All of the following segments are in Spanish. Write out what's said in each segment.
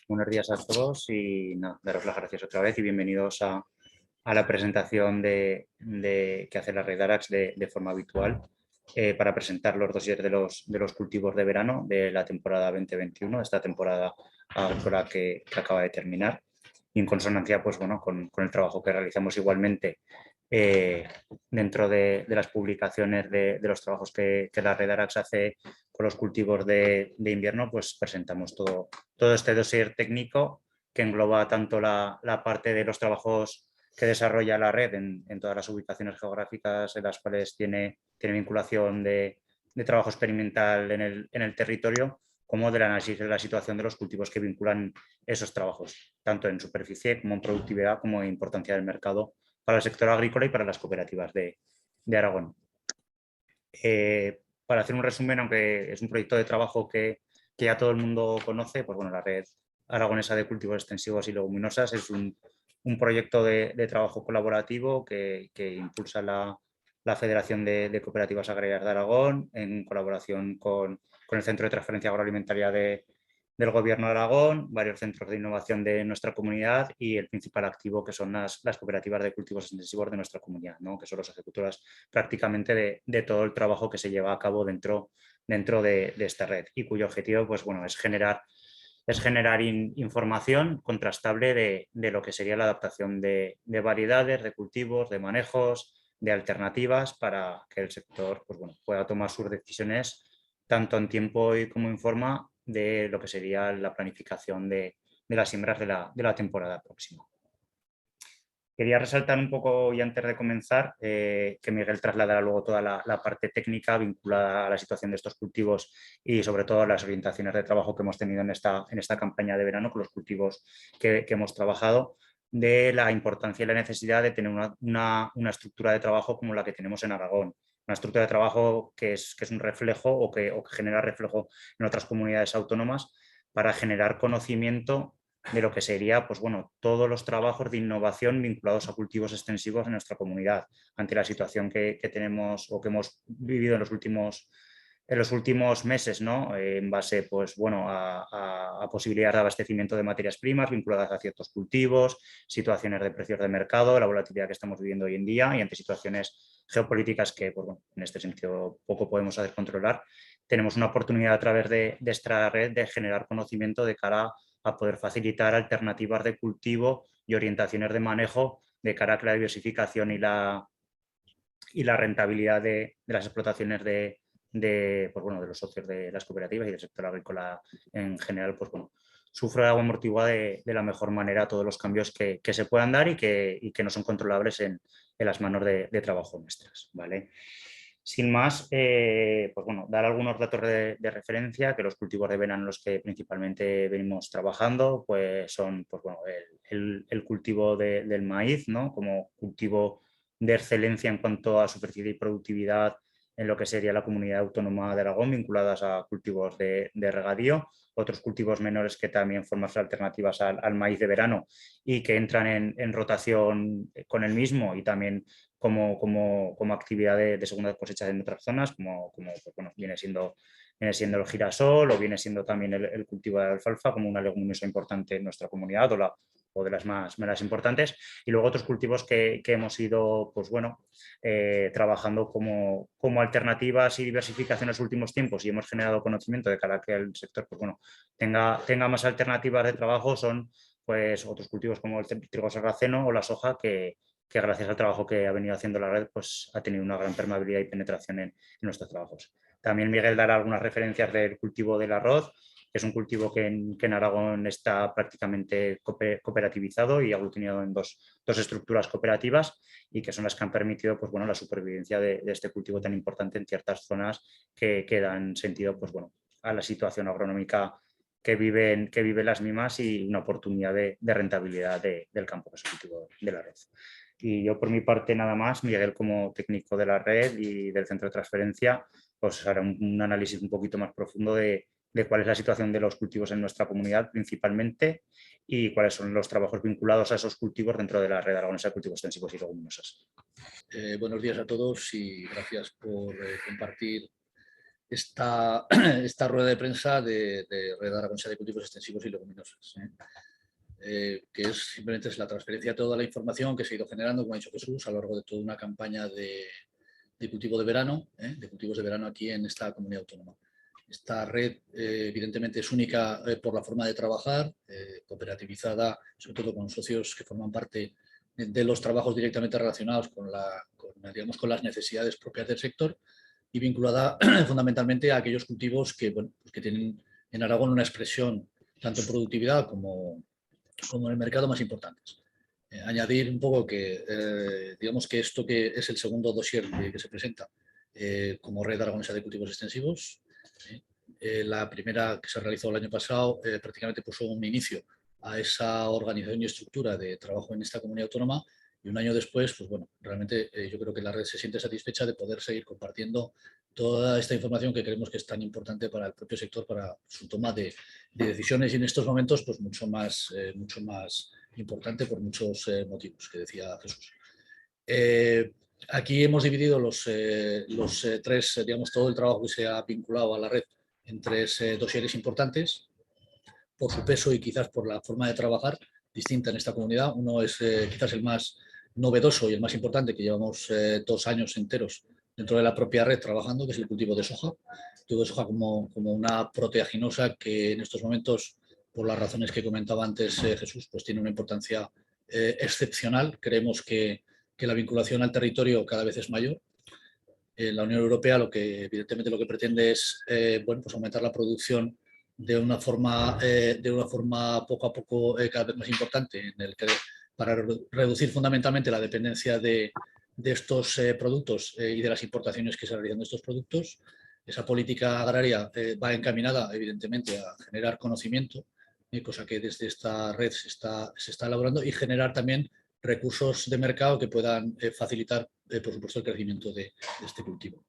Buenos días a todos y daros las gracias otra vez y bienvenidos a la presentación que hace la red Arax de forma habitual para presentar los dossiers de los cultivos de verano de la temporada 2021, esta temporada agrícola que acaba de terminar, y en consonancia pues, bueno, con el trabajo que realizamos igualmente eh, dentro de las publicaciones de los trabajos que la red Arax hace con los cultivos de invierno, pues presentamos todo este dossier técnico que engloba tanto la parte de los trabajos que desarrolla la red en todas las ubicaciones geográficas en las cuales tiene vinculación de trabajo experimental en el territorio, como del análisis de la situación de los cultivos que vinculan esos trabajos, tanto en superficie como en productividad, como en importancia del mercado para el sector agrícola y para las cooperativas de Aragón. Para hacer un resumen, aunque es un proyecto de trabajo que ya todo el mundo conoce, pues bueno, la red aragonesa de cultivos extensivos y leguminosas es un proyecto de trabajo colaborativo que impulsa la Federación de Cooperativas Agrarias de Aragón en colaboración con el Centro de Transferencia Agroalimentaria del Gobierno de Aragón, varios centros de innovación de nuestra comunidad y el principal activo que son las cooperativas de cultivos extensivos de nuestra comunidad, ¿no? Que son los ejecutoras prácticamente de todo el trabajo que se lleva a cabo dentro de esta red y cuyo objetivo pues, bueno, es generar información contrastable de lo que sería la adaptación de variedades, de cultivos, de manejos, de alternativas para que el sector pues, bueno, pueda tomar sus decisiones tanto en tiempo y como en forma de lo que sería la planificación de las siembras de la temporada próxima. Quería resaltar un poco, y antes de comenzar, que Miguel trasladará luego toda la parte técnica vinculada a la situación de estos cultivos y sobre todo las orientaciones de trabajo que hemos tenido en esta campaña de verano con los cultivos que hemos trabajado, de la importancia y la necesidad de tener una estructura de trabajo como la que tenemos en Aragón. Una estructura de trabajo que es un reflejo o que genera reflejo en otras comunidades autónomas para generar conocimiento de lo que sería pues, bueno, todos los trabajos de innovación vinculados a cultivos extensivos en nuestra comunidad, ante la situación que tenemos o que hemos vivido en los últimos meses, ¿no? En base pues, bueno, a posibilidades de abastecimiento de materias primas vinculadas a ciertos cultivos, situaciones de precios de mercado, la volatilidad que estamos viviendo hoy en día y ante situaciones geopolíticas que pues, bueno, en este sentido poco podemos hacer controlar. Tenemos una oportunidad a través de esta red de generar conocimiento de cara a poder facilitar alternativas de cultivo y orientaciones de manejo de cara a que la diversificación y la rentabilidad de las explotaciones pues bueno, de los socios de las cooperativas y del sector agrícola en general, pues bueno, sufra o amortigua de la mejor manera todos los cambios que se puedan dar y que no son controlables en las manos de trabajo nuestras, ¿vale? Sin más, pues bueno, dar algunos datos de referencia, que los cultivos de verano en los que principalmente venimos trabajando, pues son pues bueno, el cultivo del maíz, ¿no? Como cultivo de excelencia en cuanto a superficie y productividad en lo que sería la comunidad autónoma de Aragón, vinculadas a cultivos de regadío, otros cultivos menores que también forman alternativas al maíz de verano y que entran en rotación con el mismo y también como actividad de segunda cosecha en otras zonas, como pues, bueno, viene siendo el girasol o viene siendo también el cultivo de alfalfa como una leguminosa importante en nuestra comunidad o de las más importantes, y luego otros cultivos que hemos ido pues bueno, trabajando como alternativas y diversificación en los últimos tiempos y hemos generado conocimiento de cara a que el sector pues bueno, tenga más alternativas de trabajo, son pues otros cultivos como el trigo sarraceno o la soja que gracias al trabajo que ha venido haciendo la red pues ha tenido una gran permeabilidad y penetración en nuestros trabajos. También Miguel dará algunas referencias del cultivo del arroz, que es un cultivo que en Aragón está prácticamente cooperativizado y aglutinado en dos estructuras cooperativas y que son las que han permitido pues, bueno, la supervivencia de este cultivo tan importante en ciertas zonas que dan sentido pues, bueno, a la situación agronómica que viven las mismas y una oportunidad de rentabilidad del campo, que es el cultivo del arroz. Y yo por mi parte nada más, Miguel como técnico de la red y del centro de transferencia, pues hará un análisis un poquito más profundo de cuál es la situación de los cultivos en nuestra comunidad principalmente y cuáles son los trabajos vinculados a esos cultivos dentro de la red aragonesa de cultivos extensivos y leguminosas. Buenos días a todos y gracias por compartir esta rueda de prensa de Red Aragonesa de Cultivos Extensivos y Leguminosas, que simplemente es la transferencia de toda la información que se ha ido generando, como ha dicho Jesús, a lo largo de toda una campaña de cultivo de verano, de cultivos de verano aquí en esta comunidad autónoma. Esta red, evidentemente, es única por la forma de trabajar, cooperativizada, sobre todo con socios que forman parte de los trabajos directamente relacionados con las necesidades propias del sector y vinculada fundamentalmente a aquellos cultivos que, bueno, pues que tienen en Aragón una expresión tanto en productividad como en el mercado más importantes. Añadir un poco que, digamos que esto que es el segundo dossier que se presenta como Red Aragonesa de Cultivos Extensivos, la primera que se realizó el año pasado prácticamente puso un inicio a esa organización y estructura de trabajo en esta comunidad autónoma y un año después, pues bueno, realmente yo creo que la red se siente satisfecha de poder seguir compartiendo toda esta información que creemos que es tan importante para el propio sector, para su toma de decisiones y en estos momentos pues mucho más importante por muchos motivos que decía Jesús. Aquí hemos dividido los tres, digamos, todo el trabajo que se ha vinculado a la red en tres dosieres importantes por su peso y quizás por la forma de trabajar distinta en esta comunidad. Uno es quizás el más novedoso y el más importante, que llevamos 2 años enteros dentro de la propia red trabajando, que es el cultivo de soja. El cultivo de soja como una proteaginosa que en estos momentos, por las razones que comentaba antes Jesús, pues tiene una importancia excepcional. Creemos que la vinculación al territorio cada vez es mayor. La Unión Europea evidentemente lo que pretende es bueno, pues aumentar la producción de una forma poco a poco cada vez más importante, para reducir fundamentalmente la dependencia de estos productos y de las importaciones que se realizan de estos productos. Esa política agraria va encaminada, evidentemente, a generar conocimiento, cosa que desde esta red se está elaborando, y generar también recursos de mercado que puedan facilitar, por supuesto, el crecimiento de este cultivo.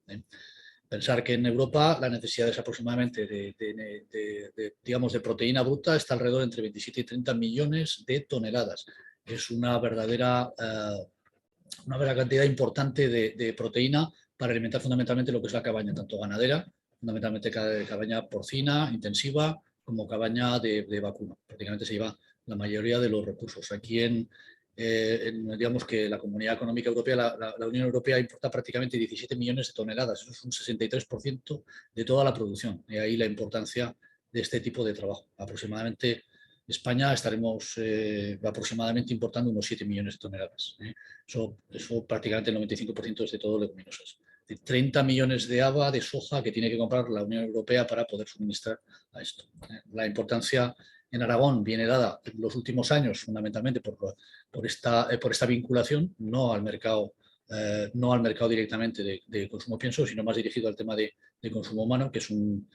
Pensar que en Europa la necesidad es aproximadamente digamos, de proteína bruta está alrededor de entre 27 y 30 millones de toneladas. Es una verdadera cantidad importante de proteína para alimentar fundamentalmente lo que es la cabaña, tanto ganadera, fundamentalmente cabaña porcina, intensiva, como cabaña de vacuno. Prácticamente se lleva la mayoría de los recursos. Aquí digamos que la Comunidad Económica Europea, la Unión Europea importa prácticamente 17 millones de toneladas, eso es un 63% de toda la producción. Y ahí la importancia de este tipo de trabajo. Aproximadamente España estaremos aproximadamente importando unos 7 millones de toneladas. Eso prácticamente el 95% es de todo leguminosas. De 30 millones de haba de soja que tiene que comprar la Unión Europea para poder suministrar a esto. La importancia en Aragón viene dada en los últimos años fundamentalmente por esta vinculación, no al mercado directamente de consumo pienso, sino más dirigido al tema de consumo humano, que es un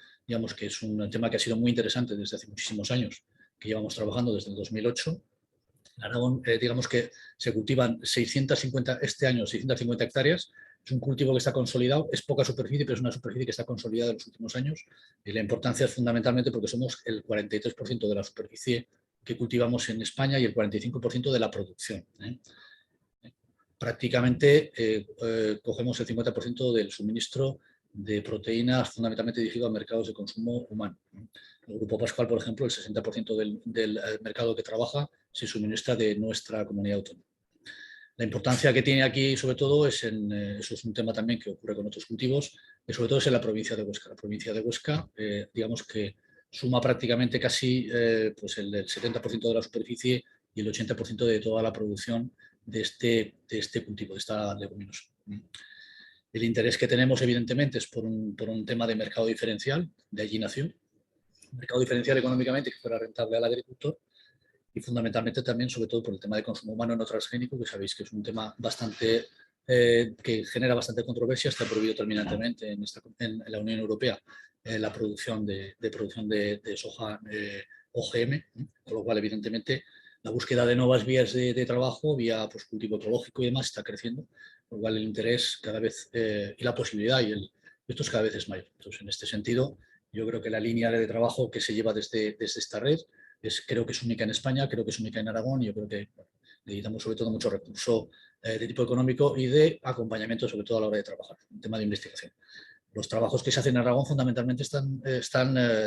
tema que ha sido muy interesante desde hace muchísimos años, que llevamos trabajando desde el 2008. En Aragón, digamos que se cultivan 650, este año 650 hectáreas. Es un cultivo que está consolidado, es poca superficie, pero es una superficie que está consolidada en los últimos años. Y la importancia es fundamentalmente porque somos el 43% de la superficie que cultivamos en España y el 45% de la producción. Prácticamente cogemos el 50% del suministro de proteínas fundamentalmente dirigido a mercados de consumo humano. El Grupo Pascual, por ejemplo, el 60% del mercado que trabaja se suministra de nuestra comunidad autónoma. La importancia que tiene aquí, sobre todo, eso es un tema también que ocurre con otros cultivos, que sobre todo es en la provincia de Huesca. La provincia de Huesca, digamos que suma prácticamente casi pues el 70% de la superficie y el 80% de toda la producción de este cultivo, de esta leguminosa. El interés que tenemos, evidentemente, es por un tema de mercado diferencial, de allí nació. Un mercado diferencial económicamente que fuera rentable al agricultor y fundamentalmente también, sobre todo, por el tema de consumo humano no transgénico, que sabéis que es un tema bastante que genera bastante controversia. Está prohibido terminantemente en la Unión Europea la producción de soja OGM, con lo cual, evidentemente, la búsqueda de nuevas vías de trabajo, vía pues, cultivo ecológico y demás, está creciendo, con lo cual el interés cada vez y la posibilidad esto es cada vez es mayor. Entonces, en este sentido, yo creo que la línea de trabajo que se lleva desde esta red creo que es única en España, creo que es única en Aragón y yo creo que necesitamos sobre todo mucho recurso de tipo económico y de acompañamiento, sobre todo a la hora de trabajar, un tema de investigación. Los trabajos que se hacen en Aragón fundamentalmente están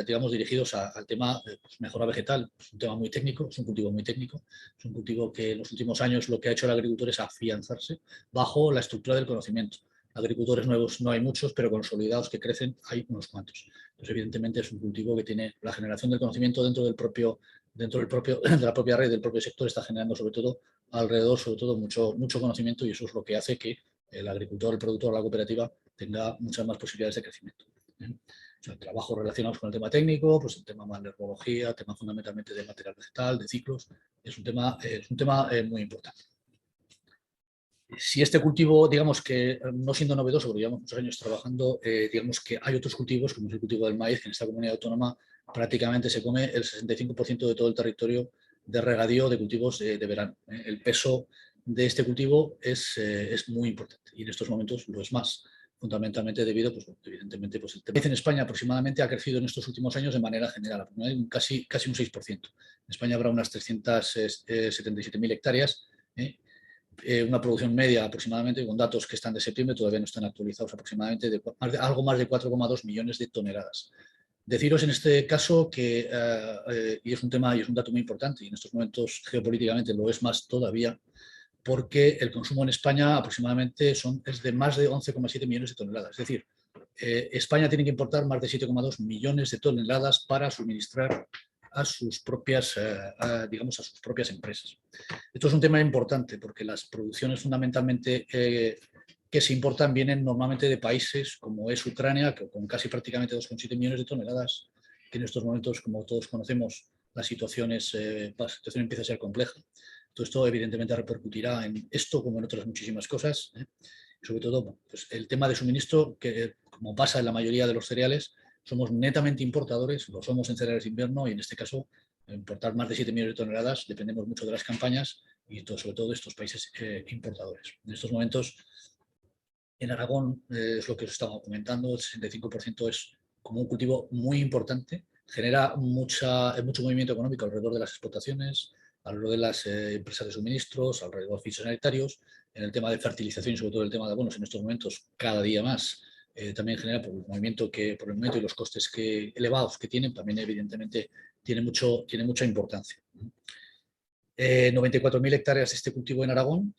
digamos, dirigidos al tema pues, mejora vegetal. Es un tema muy técnico, es un cultivo muy técnico, es un cultivo que en los últimos años lo que ha hecho el agricultor es afianzarse bajo la estructura del conocimiento. Agricultores nuevos no hay muchos, pero consolidados que crecen hay unos cuantos. Entonces, evidentemente, es un cultivo que tiene la generación del conocimiento dentro del propio, de la propia red, del propio sector, está generando sobre todo alrededor, sobre todo mucho conocimiento, y eso es lo que hace que el agricultor, el productor, la cooperativa tenga muchas más posibilidades de crecimiento. O sea, trabajos relacionados con el tema técnico, pues el tema más de herbología, tema fundamentalmente de material vegetal, de ciclos, es un tema muy importante. Si este cultivo, digamos que no siendo novedoso, porque llevamos muchos años trabajando, digamos que hay otros cultivos, como es el cultivo del maíz, que en esta comunidad autónoma prácticamente se come el 65% de todo el territorio de regadío de cultivos de verano. El peso de este cultivo es muy importante y en estos momentos lo es más, fundamentalmente debido, pues, evidentemente, pues el tema en España aproximadamente ha crecido en estos últimos años de manera general, casi un 6%. En España habrá unas 377.000 hectáreas, una producción media aproximadamente, con datos que están de septiembre, todavía no están actualizados, aproximadamente algo más de 4,2 millones de toneladas. Deciros en este caso que, y es un tema y es un dato muy importante, y en estos momentos geopolíticamente lo es más todavía, porque el consumo en España aproximadamente es de más de 11,7 millones de toneladas. Es decir, España tiene que importar más de 7,2 millones de toneladas para suministrar a sus propias, digamos, a sus propias empresas. Esto es un tema importante porque las producciones fundamentalmente que se importan vienen normalmente de países como es Ucrania, que con casi prácticamente 2,7 millones de toneladas, que en estos momentos, como todos conocemos, la situación empieza a ser compleja. Todo esto evidentemente repercutirá en esto como en otras muchísimas cosas. Sobre todo pues, el tema de suministro, que como pasa en la mayoría de los cereales, somos netamente importadores, lo somos en cereales de invierno y en este caso importar más de 7 millones de toneladas, dependemos mucho de las campañas y sobre todo de estos países importadores. En estos momentos, en Aragón, es lo que os estaba comentando, el 65% es como un cultivo muy importante, genera mucho movimiento económico alrededor de las explotaciones, alrededor de las empresas de suministros, alrededor de fitosanitarios, en el tema de fertilización y sobre todo el tema de abonos, en estos momentos cada día más. También genera por el movimiento y los costes elevados que tienen, también evidentemente tiene mucha importancia. 94.000 hectáreas de este cultivo en Aragón,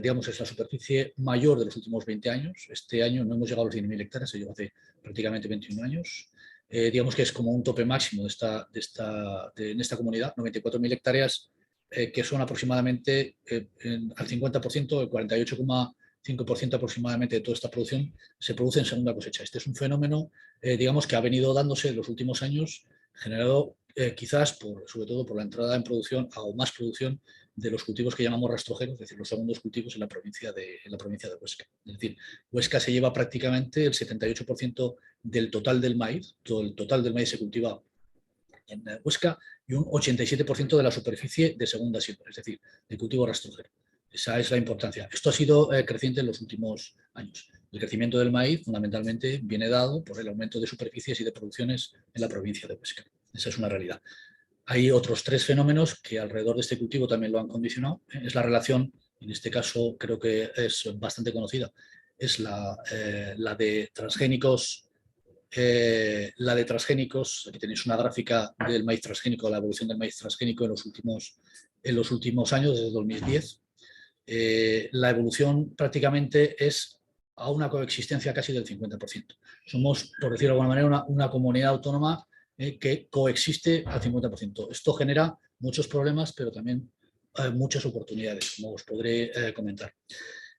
digamos, es la superficie mayor de los últimos 20 años. Este año no hemos llegado a los 100.000 hectáreas, se llegó hace prácticamente 21 años. Digamos que es como un tope máximo en esta comunidad, 94.000 hectáreas, que son aproximadamente al 50%, el 48,5% aproximadamente de toda esta producción se produce en segunda cosecha. Este es un fenómeno, digamos, que ha venido dándose en los últimos años, generado quizás sobre todo por la entrada en producción, o más producción, de los cultivos que llamamos rastrojeros, es decir, los segundos cultivos en la provincia de Huesca. Es decir, Huesca se lleva prácticamente el 78% del total del maíz, todo el total del maíz se cultiva en Huesca, y un 87% de la superficie de segunda siembra, es decir, de cultivo rastrojero. Esa es la importancia. Esto ha sido creciente en los últimos años. El crecimiento del maíz fundamentalmente viene dado por el aumento de superficies y de producciones en la provincia de Huesca. Esa es una realidad. Hay otros tres fenómenos que alrededor de este cultivo también lo han condicionado. Es la relación, en este caso creo que es bastante conocida, es la de transgénicos. Aquí tenéis una gráfica del maíz transgénico, la evolución del maíz transgénico en los últimos años, desde 2010. La evolución prácticamente es a una coexistencia casi del 50%. Somos, por decirlo de alguna manera, una comunidad autónoma que coexiste al 50%. Esto genera muchos problemas, pero también muchas oportunidades, como os podré comentar.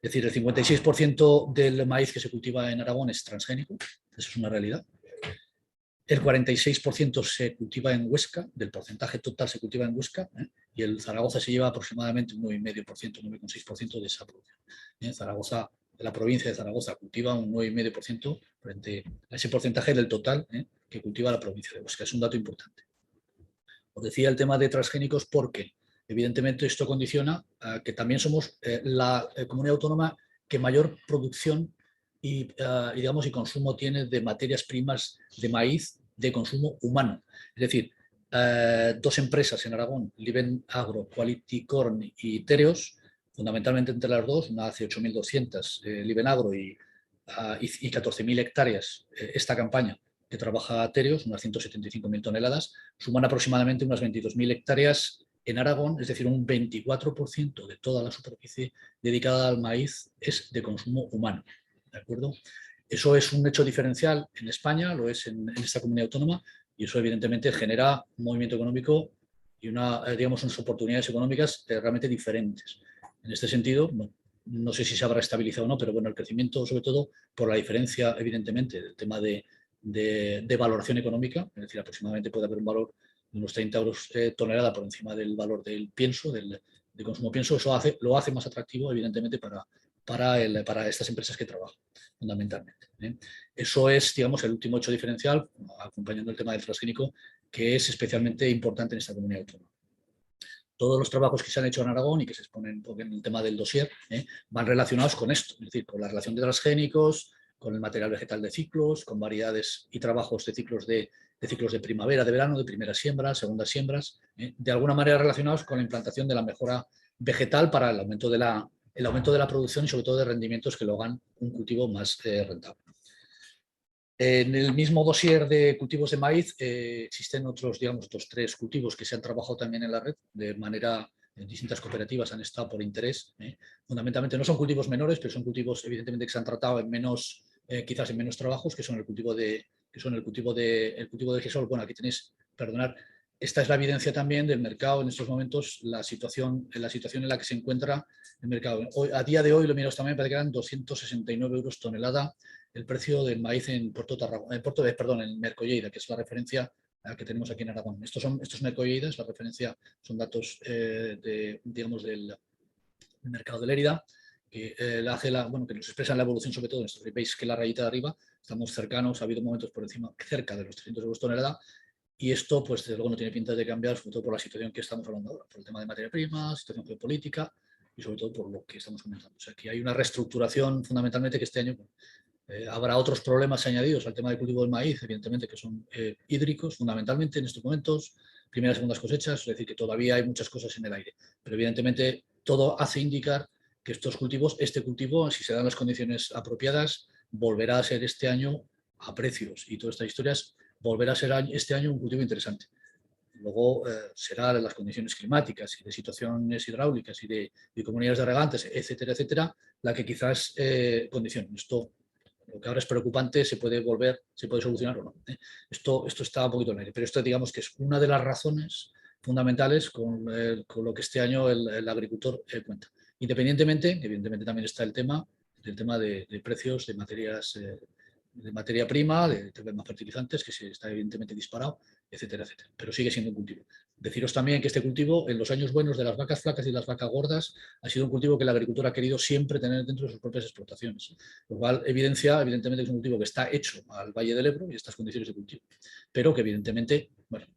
Es decir, el 56% del maíz que se cultiva en Aragón es transgénico, eso es una realidad. El 46% se cultiva en Huesca, del porcentaje total se cultiva en Huesca, y el Zaragoza se lleva aproximadamente un 9,5%, 9,6% de esa producción. La provincia de Zaragoza cultiva un 9,5% frente a ese porcentaje del total que cultiva la provincia de Huesca. Es un dato importante. Os decía el tema de transgénicos porque, evidentemente, esto condiciona a que también somos la comunidad autónoma que mayor producción y consumo tiene de materias primas de maíz de consumo humano. Es decir, dos empresas en Aragón, Liven Agro, Quality Corn y Tereos, fundamentalmente entre las dos, una hace 8.200, Liven Agro, y y 14.000 hectáreas esta campaña que trabaja Tereos, unas 175.000 toneladas, suman aproximadamente unas 22.000 hectáreas en Aragón, es decir, un 24% de toda la superficie dedicada al maíz es de consumo humano. ¿De acuerdo? Eso es un hecho diferencial en España, lo es en esta comunidad autónoma, y eso evidentemente genera un movimiento económico y digamos, unas oportunidades económicas realmente diferentes. En este sentido, bueno, no sé si se habrá estabilizado o no, pero bueno, el crecimiento, sobre todo por la diferencia, evidentemente, del tema de valoración económica, es decir, aproximadamente puede haber un valor de unos 30 euros tonelada por encima del valor del pienso, del consumo pienso, eso lo hace más atractivo, evidentemente, para estas empresas que trabajan, fundamentalmente. Eso es, digamos, el último hecho diferencial, acompañando el tema del transgénico, que es especialmente importante en esta comunidad autónoma. Todos los trabajos que se han hecho en Aragón y que se exponen en el tema del dossier van relacionados con esto, es decir, con la relación de transgénicos, con el material vegetal de ciclos, con variedades y trabajos de ciclos de primavera, de verano, de primeras siembras, segundas siembras, de alguna manera relacionados con la implantación de la mejora vegetal para el aumento de la producción y sobre todo de rendimientos que lo hagan un cultivo más rentable. En el mismo dossier de cultivos de maíz existen otros 3 cultivos que se han trabajado también en la red de manera, en distintas cooperativas han estado por interés. Fundamentalmente no son cultivos menores, pero son cultivos evidentemente que se han tratado en menos, quizás en menos trabajos, que son el cultivo de girasol. Bueno, aquí tenéis, perdonad, esta es la evidencia también del mercado en estos momentos, la situación en la que se encuentra el mercado. A día de hoy, lo miro también, parece que eran 269 euros tonelada el precio del maíz en en Mercolleida, que es la referencia que tenemos aquí en Aragón. Estos Mercolleidas, la referencia son datos digamos, del mercado de Lérida, que, que nos expresan la evolución sobre todo en esto. Veis que la rayita de arriba estamos cercanos, ha habido momentos por encima, cerca de los 300 euros tonelada, y esto, pues desde luego no tiene pinta de cambiar, sobre todo por la situación que estamos hablando ahora, por el tema de materia prima, situación geopolítica y sobre todo por lo que estamos comentando. O sea, que hay una reestructuración fundamentalmente que este año habrá otros problemas añadidos al tema del cultivo del maíz, evidentemente, que son hídricos, fundamentalmente en estos momentos, primeras y segundas cosechas, es decir, que todavía hay muchas cosas en el aire. Pero evidentemente todo hace indicar que este cultivo, si se dan las condiciones apropiadas, volverá a ser este año a precios y todas estas historias, volverá a ser este año un cultivo interesante. Luego será de las condiciones climáticas y de situaciones hidráulicas y de comunidades de regantes, etcétera, etcétera, la que quizás condicione. Esto, lo que ahora es preocupante, se puede solucionar o no. Esto está un poquito en el aire, pero esto digamos que es una de las razones fundamentales con lo que este año el agricultor cuenta. Independientemente, evidentemente también está el tema de precios de materias de materia prima, de temas fertilizantes, que se está evidentemente disparado, etcétera, etcétera. Pero sigue siendo un cultivo. Deciros también que este cultivo, en los años buenos de las vacas flacas y las vacas gordas, ha sido un cultivo que la agricultura ha querido siempre tener dentro de sus propias explotaciones. Lo cual evidencia, evidentemente, que es un cultivo que está hecho al Valle del Ebro y estas condiciones de cultivo. Pero que, evidentemente, bueno,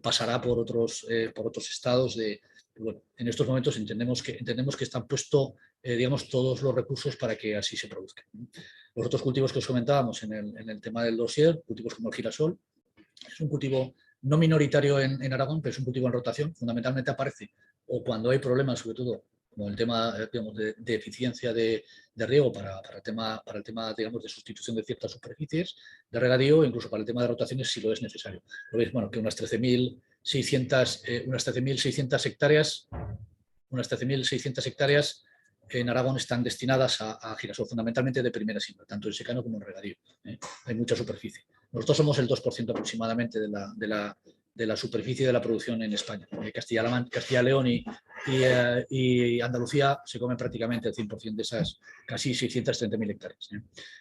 pasará por otros estados bueno, en estos momentos entendemos que están puestos, digamos, todos los recursos para que así se produzca. Los otros cultivos que os comentábamos en el tema del dossier, cultivos como el girasol, es un cultivo no minoritario en Aragón, pero es un cultivo en rotación. Fundamentalmente aparece o cuando hay problemas, sobre todo, como el tema digamos, de eficiencia de riego para el tema digamos, de sustitución de ciertas superficies de regadío, incluso para el tema de rotaciones si lo es necesario. Lo veis, bueno, que unas 13.600 hectáreas en Aragón están destinadas a girasol, fundamentalmente de primera siembra, tanto en secano como en regadío. Hay mucha superficie. Nosotros somos el 2% aproximadamente de la superficie de la producción en España. Castilla, León y Andalucía se comen prácticamente el 100% de esas casi 630.000 hectáreas.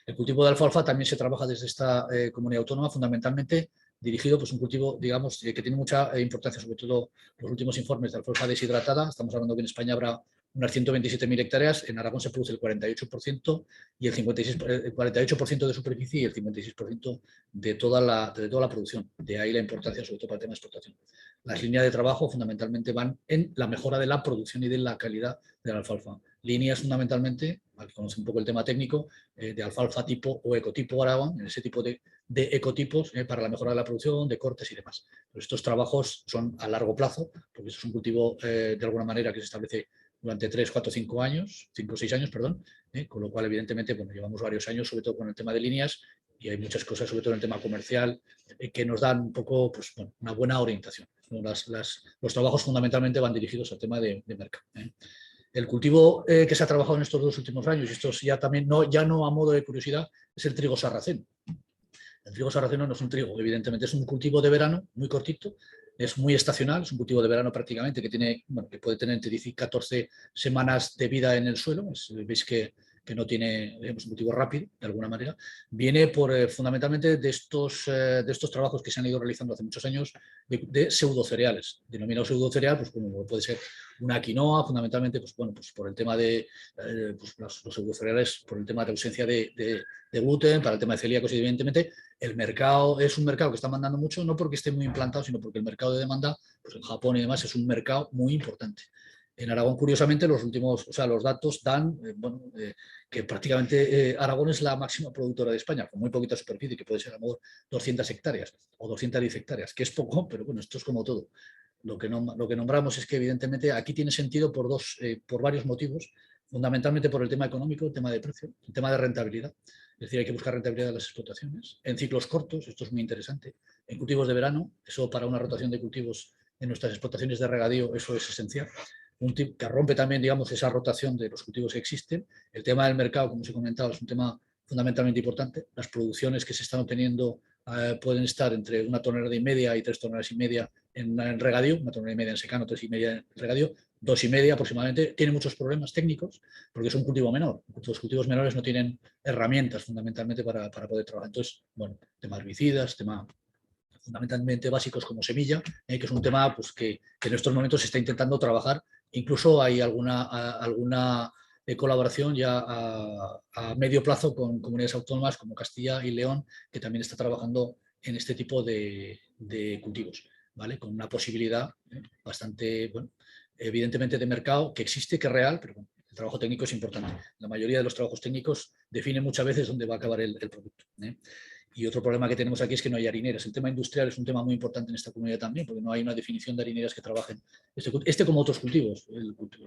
El cultivo de alfalfa también se trabaja desde esta comunidad autónoma, fundamentalmente dirigido, pues un cultivo, digamos, que tiene mucha importancia, sobre todo los últimos informes de alfalfa deshidratada. Estamos hablando que en España habrá unas 127.000 hectáreas, en Aragón se produce el 48% y el 48% de superficie y el 56% de toda la producción. De ahí la importancia, sobre todo para el tema de exportación. Las líneas de trabajo fundamentalmente van en la mejora de la producción y de la calidad de la alfalfa. Líneas fundamentalmente, al que conoce un poco el tema técnico, de alfalfa tipo o ecotipo Aragón, en ese tipo de ecotipos para la mejora de la producción, de cortes y demás. Pero estos trabajos son a largo plazo, porque esto es un cultivo de alguna manera que se establece durante 3, 4, 5 años, 5 o 6 años, perdón, con lo cual, evidentemente, bueno, llevamos varios años, sobre todo con el tema de líneas, y hay muchas cosas, sobre todo en el tema comercial, que nos dan un poco, pues, bueno, una buena orientación. Los trabajos fundamentalmente van dirigidos al tema de mercado. El cultivo que se ha trabajado en estos 2 últimos años, y esto ya también, ya no a modo de curiosidad, es el trigo sarraceno. El trigo sarraceno no es un trigo, evidentemente es un cultivo de verano muy cortito, es muy estacional, es un cultivo de verano prácticamente que puede tener entre 10 y 14 semanas de vida en el suelo. Veis que no tiene, digamos, un cultivo rápido, de alguna manera. Viene fundamentalmente de estos trabajos que se han ido realizando hace muchos años de pseudocereales. Denominado pseudocereal, pues como puede ser una quinoa, fundamentalmente, pues bueno, pues por el tema de pues los pseudocereales, por el tema de ausencia de gluten, para el tema de celíacos, evidentemente. El mercado es un mercado que está mandando mucho, no porque esté muy implantado, sino porque el mercado de demanda, pues en Japón y demás, es un mercado muy importante. En Aragón, curiosamente, los datos dan que prácticamente Aragón es la máxima productora de España, con muy poquita superficie, que puede ser a lo mejor 200 hectáreas o 210 hectáreas, que es poco, pero bueno, esto es como todo. Lo que nombramos es que, evidentemente, aquí tiene sentido por varios motivos, fundamentalmente por el tema económico, el tema de precio, el tema de rentabilidad. Es decir, hay que buscar rentabilidad de las explotaciones. En ciclos cortos, esto es muy interesante. En cultivos de verano, eso para una rotación de cultivos en nuestras explotaciones de regadío, eso es esencial. Un tip que rompe también, digamos, esa rotación de los cultivos que existen. El tema del mercado, como os he comentado, es un tema fundamentalmente importante. Las producciones que se están obteniendo pueden estar entre 1,5 toneladas y 3,5 toneladas en regadío, 1,5 toneladas en secano, 3,5 en regadío, 2,5 aproximadamente. Tiene muchos problemas técnicos porque es un cultivo menor. Los cultivos menores no tienen herramientas fundamentalmente para poder trabajar. Entonces, bueno, tema herbicidas, tema fundamentalmente básicos como semilla, que es un tema pues, que en estos momentos se está intentando trabajar. Incluso hay alguna colaboración ya a medio plazo con comunidades autónomas como Castilla y León, que también está trabajando en este tipo de cultivos, ¿vale? Con una posibilidad bastante, bueno, evidentemente de mercado que existe, que es real, pero bueno, el trabajo técnico es importante. La mayoría de los trabajos técnicos definen muchas veces dónde va a acabar el producto. Y otro problema que tenemos aquí es que no hay harineras. El tema industrial es un tema muy importante en esta comunidad también, porque no hay una definición de harineras que trabajen como otros cultivos.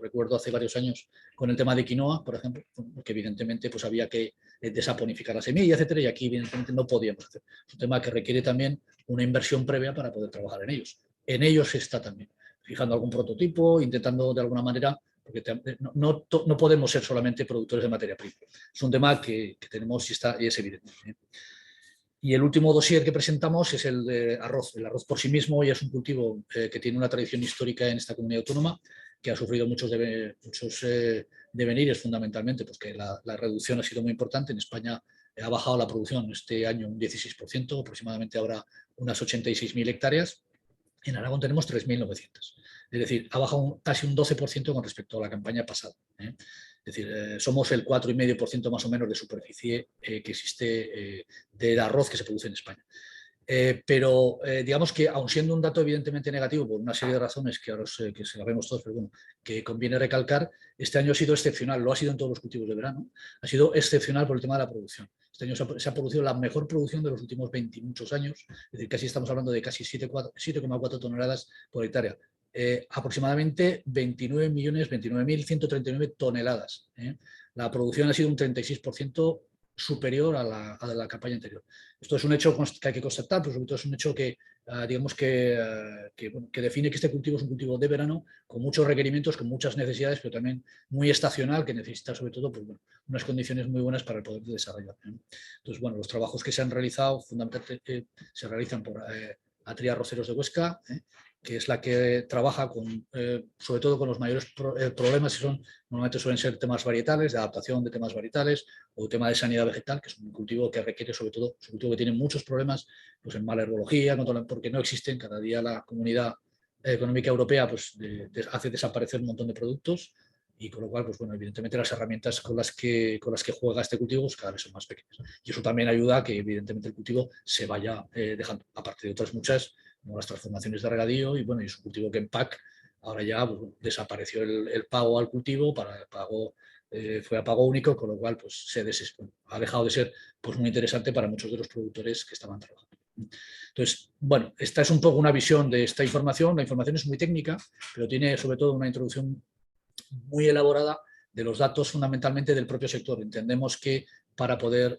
Recuerdo hace varios años con el tema de quinoa, por ejemplo, que evidentemente pues había que desaponificar la semilla, etcétera, y aquí evidentemente no podíamos hacer. Es un tema que requiere también una inversión previa para poder trabajar en ellos. En ellos se está también fijando algún prototipo, intentando de alguna manera, porque no podemos ser solamente productores de materia prima. Es un tema que tenemos y es evidente. Y el último dossier que presentamos es el de arroz. El arroz por sí mismo ya es un cultivo que tiene una tradición histórica en esta comunidad autónoma, que ha sufrido muchos devenires fundamentalmente, pues que la reducción ha sido muy importante. En España ha bajado la producción este año un 16%, aproximadamente ahora unas 86.000 hectáreas. En Aragón tenemos 3.900. Es decir, ha bajado casi un 12% con respecto a la campaña pasada. Es decir, somos el 4,5% más o menos de superficie que existe del arroz que se produce en España. Pero digamos que, aun siendo un dato evidentemente negativo por una serie de razones que ahora que sabemos todos, pero bueno, que conviene recalcar, este año ha sido excepcional, lo ha sido en todos los cultivos de verano, ha sido excepcional por el tema de la producción. Este año se ha producido la mejor producción de los últimos 20 y muchos años, es decir, casi estamos hablando de casi 7,4 toneladas por hectárea. Aproximadamente 29.139.139 toneladas. La producción ha sido un 36% superior a la campaña anterior. Esto es un hecho que hay que constatar, pero sobre todo es un hecho que, digamos que define que este cultivo es un cultivo de verano con muchos requerimientos, con muchas necesidades, pero también muy estacional, que necesita sobre todo pues, bueno, unas condiciones muy buenas para el poder desarrollar. Entonces, bueno, los trabajos que se han realizado fundamentalmente se realizan por Atria Arroceros de Huesca, que es la que trabaja sobre todo con los mayores problemas, que normalmente suelen ser temas varietales, de adaptación de temas varietales o tema de sanidad vegetal, que es un cultivo que requiere sobre todo, es un cultivo que tiene muchos problemas pues, en mala herbología, porque no existen, cada día la Comunidad Económica Europea pues, hace desaparecer un montón de productos y con lo cual, pues bueno, evidentemente las herramientas con las que juega este cultivo pues, cada vez son más pequeñas. Y eso también ayuda a que evidentemente el cultivo se vaya dejando, aparte de otras muchas, como las transformaciones de regadío y bueno, y es un cultivo que en PAC ahora ya pues, desapareció el pago al cultivo, para el pago, fue a pago único, con lo cual pues, ha dejado de ser pues, muy interesante para muchos de los productores que estaban trabajando. Entonces, bueno, esta es un poco una visión de esta información. La información es muy técnica, pero tiene sobre todo una introducción muy elaborada de los datos fundamentalmente del propio sector. Entendemos que para poder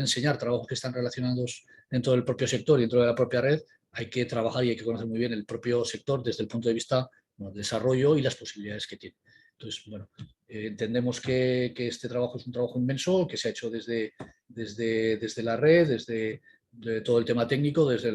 enseñar trabajos que están relacionados dentro del propio sector y dentro de la propia red, hay que trabajar y hay que conocer muy bien el propio sector desde el punto de vista del desarrollo y las posibilidades que tiene. Entonces, bueno, entendemos que este trabajo es un trabajo inmenso, que se ha hecho desde la red, desde todo el tema técnico, desde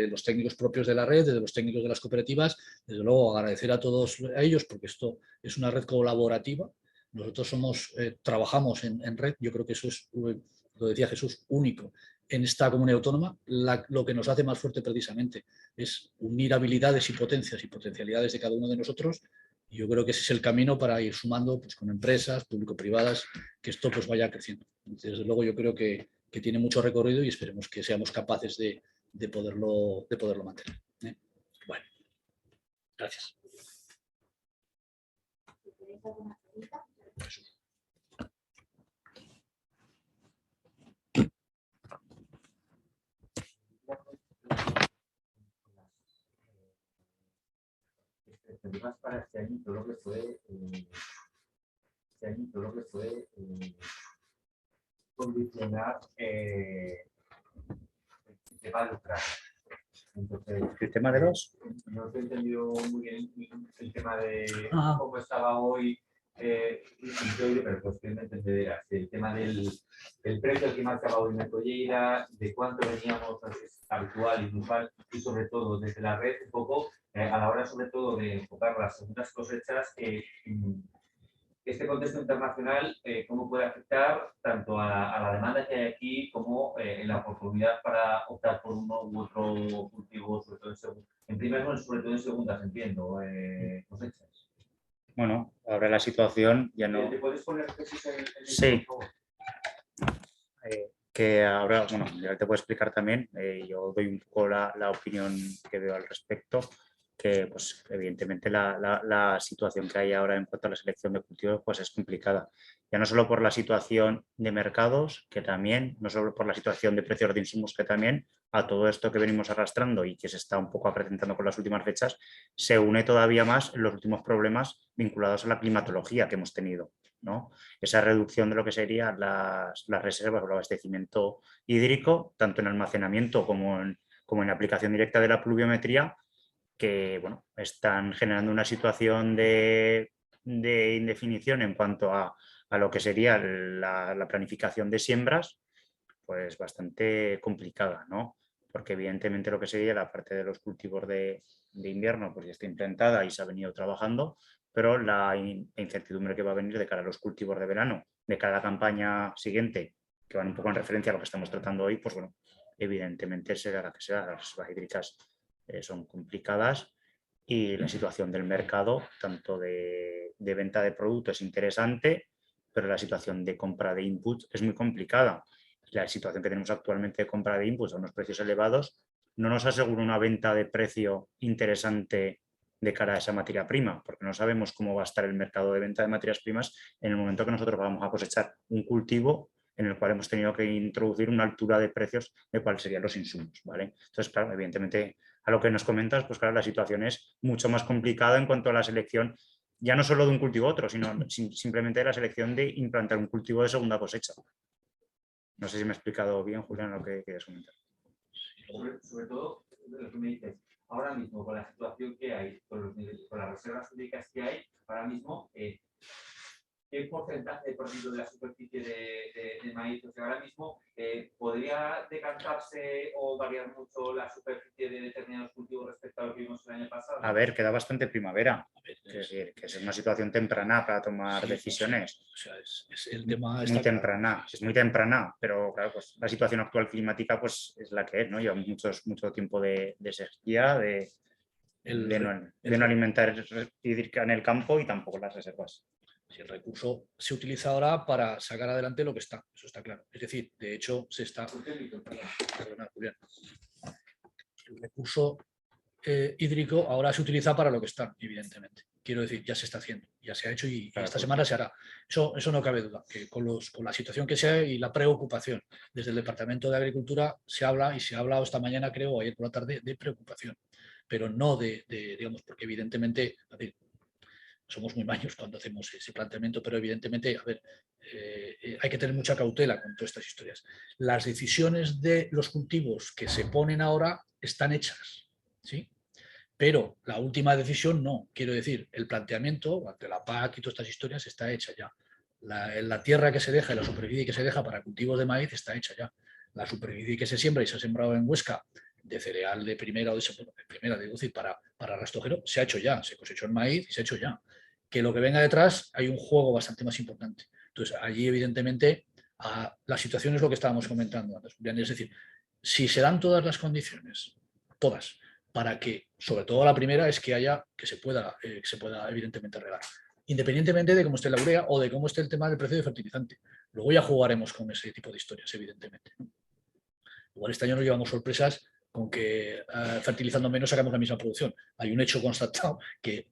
los técnicos propios de la red, desde los técnicos de las cooperativas. Desde luego, agradecer a todos a ellos, porque esto es una red colaborativa. Nosotros trabajamos en red. Yo creo que eso es, lo decía Jesús, único en esta comunidad autónoma. Lo que nos hace más fuerte precisamente es unir habilidades y potencialidades de cada uno de nosotros. Y yo creo que ese es el camino para ir sumando, pues, con empresas público-privadas, que esto pues vaya creciendo. Desde luego yo creo que tiene mucho recorrido y esperemos que seamos capaces de poderlo mantener. Bueno, gracias. Para este año todo lo que fue condicionar el tema de Ucrania. Entonces, ¿El tema de los? No he entendido muy bien el tema de cómo estaba hoy, pero cuestión de entender el tema del precio que marcaba hoy Mercolleira, de cuánto veníamos habitual y usual, y sobre todo desde la red, un poco a la hora sobre todo de enfocar las segundas cosechas, este contexto internacional, cómo puede afectar tanto a la demanda que hay aquí como en la oportunidad para optar por uno u otro cultivo, sobre todo en primeras, sobre todo en segundas, entiendo, cosechas. Bueno, ahora la situación ya no... ¿Te puedes poner sí. Que ahora, bueno, ya te puedo explicar también, yo doy un poco la opinión que veo al respecto, que pues evidentemente la situación que hay ahora en cuanto a la selección de cultivos pues es complicada. Ya no solo por la situación de mercados, que también, no solo por la situación de precios de insumos, que también a todo esto que venimos arrastrando y que se está un poco acrecentando con las últimas fechas, se une todavía más los últimos problemas vinculados a la climatología que hemos tenido, ¿no? Esa reducción de lo que serían las reservas o el abastecimiento hídrico, tanto en almacenamiento como en aplicación directa de la pluviometría, que bueno, están generando una situación de indefinición en cuanto a lo que sería la planificación de siembras, pues bastante complicada, ¿no? Porque evidentemente lo que sería la parte de los cultivos de invierno pues ya está implantada y se ha venido trabajando, pero la incertidumbre que va a venir de cara a los cultivos de verano, de cada campaña siguiente, que van un poco en referencia a lo que estamos tratando hoy, pues bueno, evidentemente será la que será. Las reservas hídricas son complicadas y la situación del mercado, tanto de venta de productos, es interesante, pero la situación de compra de inputs es muy complicada. La situación que tenemos actualmente de compra de inputs a unos precios elevados no nos asegura una venta de precio interesante de cara a esa materia prima, porque no sabemos cómo va a estar el mercado de venta de materias primas en el momento que nosotros vamos a cosechar un cultivo en el cual hemos tenido que introducir una altura de precios de cuáles serían los insumos, ¿vale? Entonces, claro, evidentemente, a lo que nos comentas, pues claro, la situación es mucho más complicada en cuanto a la selección, ya no solo de un cultivo a otro, sino simplemente de la selección de implantar un cultivo de segunda cosecha. No sé si me he explicado bien, Julián, lo que quieres comentar. Sobre todo, lo que me dices, ahora mismo, con la situación que hay, con las reservas hídricas que hay, ahora mismo, ¿qué porcentaje, por ejemplo, de la superficie de maíz? O sea, ahora mismo, ¿podría decantarse o variar mucho la superficie de determinados cultivos respecto a lo que vimos el año pasado? A ver, queda bastante primavera. Que es una situación temprana para tomar decisiones. O sea, es el tema muy temprana, es muy temprana, pero claro, pues la situación actual climática pues es la que es, ¿no? Lleva mucho tiempo de sequía, de no alimentar hídrica en el campo y tampoco las reservas. Si el recurso se utiliza ahora para sacar adelante lo que está, eso está claro. Es decir, de hecho, se está... Perdona, Julián. El recurso hídrico ahora se utiliza para lo que está, evidentemente. Quiero decir, ya se está haciendo, ya se ha hecho y esta semana se hará. Eso no cabe duda, que con la situación que sea y la preocupación desde el Departamento de Agricultura se habla, y se ha hablado esta mañana, creo, ayer por la tarde, de preocupación, pero no digamos, porque evidentemente somos muy maños cuando hacemos ese planteamiento, pero evidentemente, a ver, hay que tener mucha cautela con todas estas historias. Las decisiones de los cultivos que se ponen ahora están hechas, ¿sí? Pero la última decisión no. Quiero decir, el planteamiento ante la PAC y todas estas historias está hecha ya. La tierra que se deja y la superficie que se deja para cultivos de maíz está hecha ya. La superficie que se siembra y se ha sembrado en Huesca de cereal de primera o de primera, digo, decir, para rastrojero, se ha hecho ya. Se cosechó el maíz y se ha hecho ya. Que lo que venga detrás hay un juego bastante más importante. Entonces, allí evidentemente la situación es lo que estábamos comentando antes. Es decir, si se dan todas las condiciones, todas, para que, sobre todo la primera, es que haya, que se pueda evidentemente regar, independientemente de cómo esté la urea o de cómo esté el tema del precio de fertilizante. Luego ya jugaremos con ese tipo de historias, evidentemente, ¿no? Igual este año nos llevamos sorpresas con que fertilizando menos sacamos la misma producción. Hay un hecho constatado que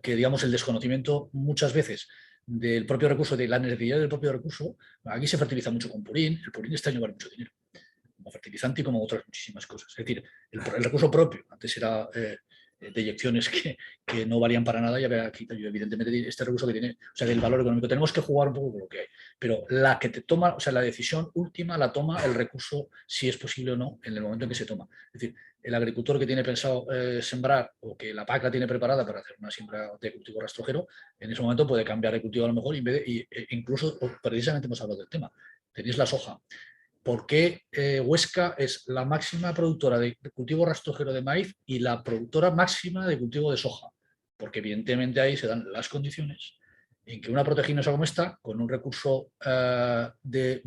digamos, el desconocimiento muchas veces del propio recurso, de la necesidad del propio recurso. Aquí se fertiliza mucho con purín, el purín este año vale mucho dinero, como fertilizante y como otras muchísimas cosas. Es decir, el recurso propio, antes era de inyecciones que no valían para nada, y ahora aquí, evidentemente, este recurso que tiene, o sea, del valor económico, tenemos que jugar un poco con lo que hay, pero la que te toma, o sea, la decisión última la toma el recurso, si es posible o no, en el momento en que se toma. Es decir, el agricultor que tiene pensado sembrar, o que la PAC la tiene preparada para hacer una siembra de cultivo rastrojero, en ese momento puede cambiar de cultivo a lo mejor, incluso, precisamente hemos hablado del tema, tenéis la soja. ¿Por qué Huesca es la máxima productora de cultivo rastrojero de maíz y la productora máxima de cultivo de soja? Porque evidentemente ahí se dan las condiciones en que una proteína como esta, con un recurso, de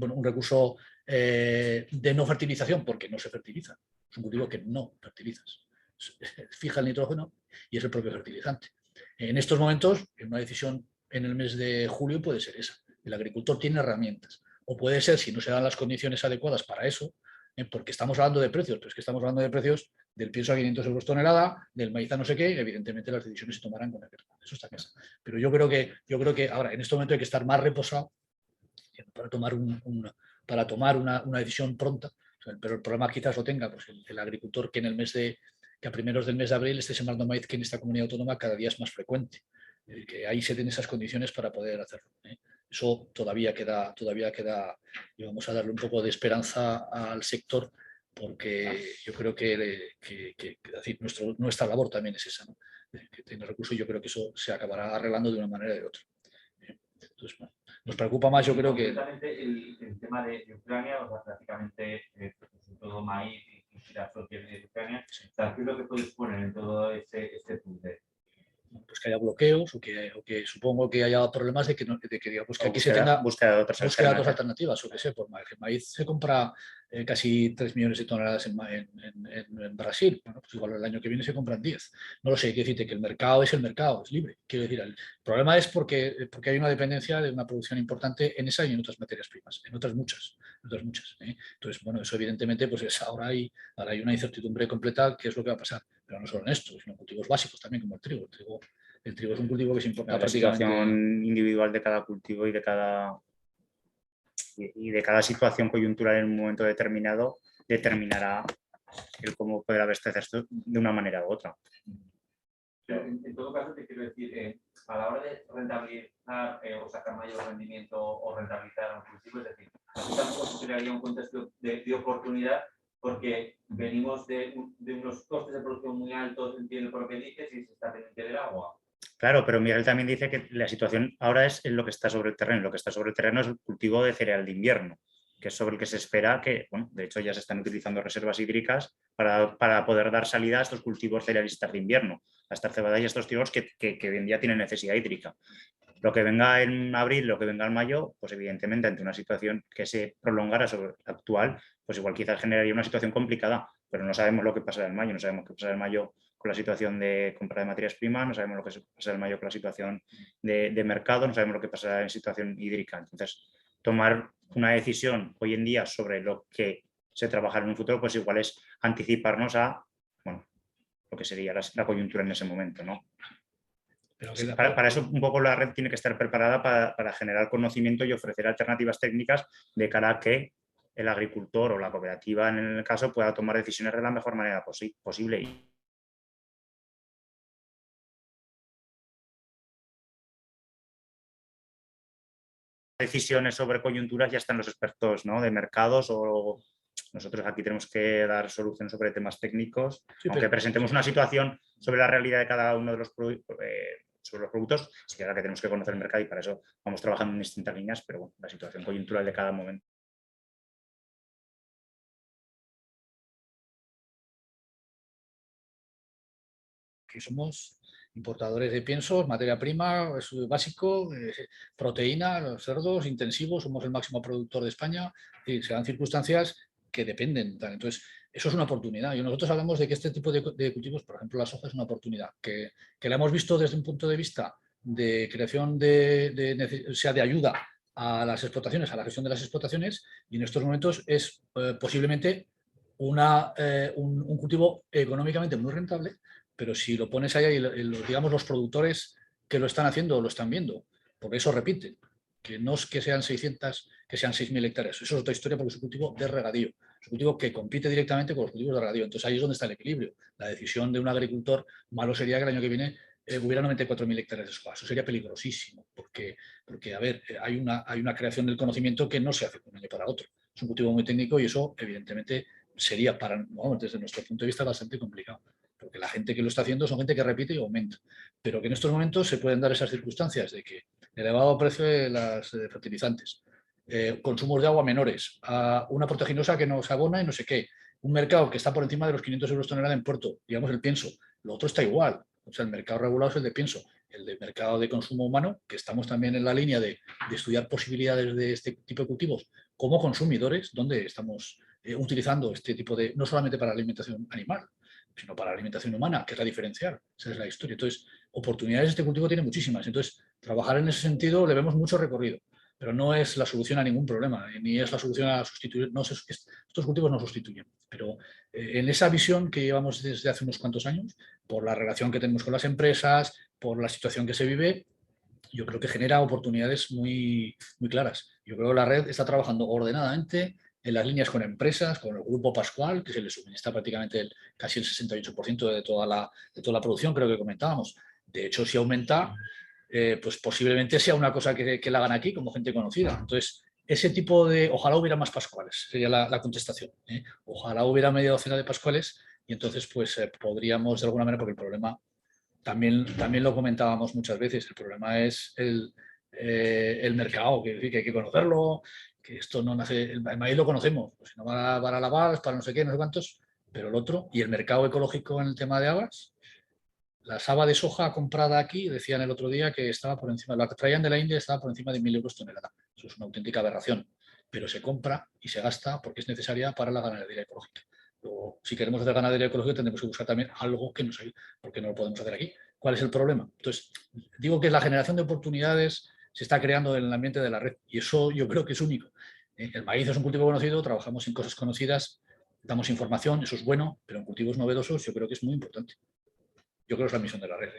no fertilización, porque no se fertiliza, es un cultivo que no fertilizas, fija el nitrógeno y es el propio fertilizante. En estos momentos, una decisión en el mes de julio puede ser esa. El agricultor tiene herramientas. O puede ser, si no se dan las condiciones adecuadas para eso, porque estamos hablando de precios, pero es que estamos hablando de precios del pienso a 500 euros tonelada, del maíz a no sé qué, evidentemente las decisiones se tomarán con el mercado. Eso está claro. Pero yo creo que ahora, en este momento, hay que estar más reposado para tomar, una decisión pronta. Pero el problema quizás lo tenga pues, el agricultor que que a primeros del mes de abril esté sembrando maíz, que en esta comunidad autónoma cada día es más frecuente. Que ahí se den esas condiciones para poder hacerlo. Eso todavía queda, y vamos a darle un poco de esperanza al sector, porque yo creo que decir, nuestra labor también es esa, ¿no? Que tiene recursos, y yo creo que eso se acabará arreglando de una manera o de otra. Entonces, bueno, nos preocupa más, yo creo que... El tema de Ucrania, o sea, prácticamente todo maíz y girasol que viene de Ucrania, sí. O sea, ¿qué es lo que podéis poner en todo este punto? Pues que haya bloqueos o que supongo que haya problemas de que digamos que aquí se tenga búsqueda de otras alternativas, o que sé, por maíz se compra casi 3 millones de toneladas en Brasil. Bueno, pues igual el año que viene se compran 10. No lo sé, quiero decirte que el mercado es libre. Quiero decir, el problema es porque hay una dependencia de una producción importante en esa y en otras materias primas, en otras muchas. Entonces, bueno, eso evidentemente, pues ahora hay una incertidumbre completa, qué es lo que va a pasar. Pero no solo en esto, sino en cultivos básicos también, como el trigo. El trigo es un cultivo que se importa prácticamente. La situación individual de cada cultivo y de cada situación coyuntural en un momento determinado determinará el cómo poder abastecer esto de una manera u otra. Pero en todo caso, te quiero decir, a la hora de rentabilizar o sacar mayor rendimiento o rentabilizar un cultivo, es decir, tampoco se crearía un contexto de oportunidad, porque venimos de unos costes de producción muy altos, entiendo por lo que dices, y se está pendiente del agua. Claro, pero Miguel también dice que la situación ahora es en lo que está sobre el terreno. Lo que está sobre el terreno es el cultivo de cereal de invierno, que es sobre el que se espera que, bueno, de hecho ya se están utilizando reservas hídricas para poder dar salida a estos cultivos cerealistas de invierno, a estas cebadas y a estos trigos que hoy en día tienen necesidad hídrica. Lo que venga en abril, lo que venga en mayo, pues evidentemente ante una situación que se prolongara sobre la actual, pues igual quizás generaría una situación complicada, pero no sabemos lo que pasará en mayo, no sabemos qué pasará en mayo con la situación de compra de materias primas, no sabemos lo que pasará en mayo con la situación de mercado, no sabemos lo que pasará en situación hídrica. Entonces, tomar una decisión hoy en día sobre lo que se trabajará en un futuro, pues igual es anticiparnos a, bueno, lo que sería la coyuntura en ese momento, ¿no? Pero para eso un poco la red tiene que estar preparada para generar conocimiento y ofrecer alternativas técnicas de cara a que el agricultor o la cooperativa, en el caso, pueda tomar decisiones de la mejor manera posible. decisiones sobre coyunturas ya están los expertos, ¿no?, de mercados, o nosotros aquí tenemos que dar soluciones sobre temas técnicos, sí, aunque presentemos una situación sobre la realidad de cada uno de los sobre los productos, sí que es la que tenemos que conocer el mercado y para eso vamos trabajando en distintas líneas, pero bueno, la situación coyuntural de cada momento. Que somos importadores de piensos, materia prima, es básico, proteína, los cerdos, intensivos, somos el máximo productor de España, y se dan circunstancias que dependen. Entonces, eso es una oportunidad. Y nosotros hablamos de que este tipo de cultivos, por ejemplo, la soja, es una oportunidad, que la hemos visto desde un punto de vista de creación o sea, de ayuda a las explotaciones, a la gestión de las explotaciones, y en estos momentos es posiblemente un cultivo económicamente muy rentable, pero si lo pones ahí, digamos, los productores que lo están haciendo lo están viendo, porque eso repite, que no es que sean 600, que sean 6.000 hectáreas, eso es otra historia porque es un cultivo de regadío, es un cultivo que compite directamente con los cultivos de regadío, entonces ahí es donde está el equilibrio. La decisión de un agricultor, malo sería que el año que viene hubiera 94.000 hectáreas de soja, eso sería peligrosísimo, porque a ver, hay una creación del conocimiento que no se hace de un año para otro, es un cultivo muy técnico y eso evidentemente sería, desde nuestro punto de vista, bastante complicado. Porque la gente que lo está haciendo son gente que repite y aumenta, pero que en estos momentos se pueden dar esas circunstancias de que elevado precio de los fertilizantes, consumos de agua menores, a una proteaginosa que nos abona y no sé qué, un mercado que está por encima de los 500 euros tonelada en puerto, digamos el pienso, lo otro está igual, o sea, el mercado regulado es el de pienso, el de mercado de consumo humano, que estamos también en la línea de estudiar posibilidades de este tipo de cultivos como consumidores, donde estamos utilizando este tipo de, no solamente para la alimentación animal, sino para la alimentación humana, que es la diferencial. Esa es la historia. Entonces, oportunidades este cultivo tiene muchísimas. Entonces, trabajar en ese sentido le vemos mucho recorrido, pero no es la solución a ningún problema, ni es la solución a sustituir. No, estos cultivos no sustituyen, pero en esa visión que llevamos desde hace unos cuantos años, por la relación que tenemos con las empresas, por la situación que se vive, yo creo que genera oportunidades muy, muy claras. Yo creo que la red está trabajando ordenadamente en las líneas con empresas, con el Grupo Pascual, que se le suministra prácticamente casi el 68% de toda la producción, creo que comentábamos. De hecho, si aumenta, pues posiblemente sea una cosa que la hagan aquí como gente conocida. Entonces, ese tipo de... Ojalá hubiera más Pascuales, sería la contestación. Ojalá hubiera media docena de Pascuales y entonces pues podríamos de alguna manera, porque el problema también lo comentábamos muchas veces, el problema es el mercado, que hay que conocerlo, que esto no nace, el maíz lo conocemos, pues si no para lavar, para no sé qué, no sé cuántos, pero el otro, y el mercado ecológico en el tema de habas, la haba de soja comprada aquí, decían el otro día que estaba por encima, la que traían de la India estaba por encima de 1.000 euros tonelada, eso es una auténtica aberración, pero se compra y se gasta porque es necesaria para la ganadería ecológica. Luego, si queremos hacer ganadería ecológica tendremos que buscar también algo que nos ayude, porque no lo podemos hacer aquí. ¿Cuál es el problema? Entonces, digo que la generación de oportunidades se está creando en el ambiente de la red y eso yo creo que es único. El maíz es un cultivo conocido, trabajamos en cosas conocidas, damos información, eso es bueno, pero en cultivos novedosos yo creo que es muy importante. Yo creo que es la misión de la red.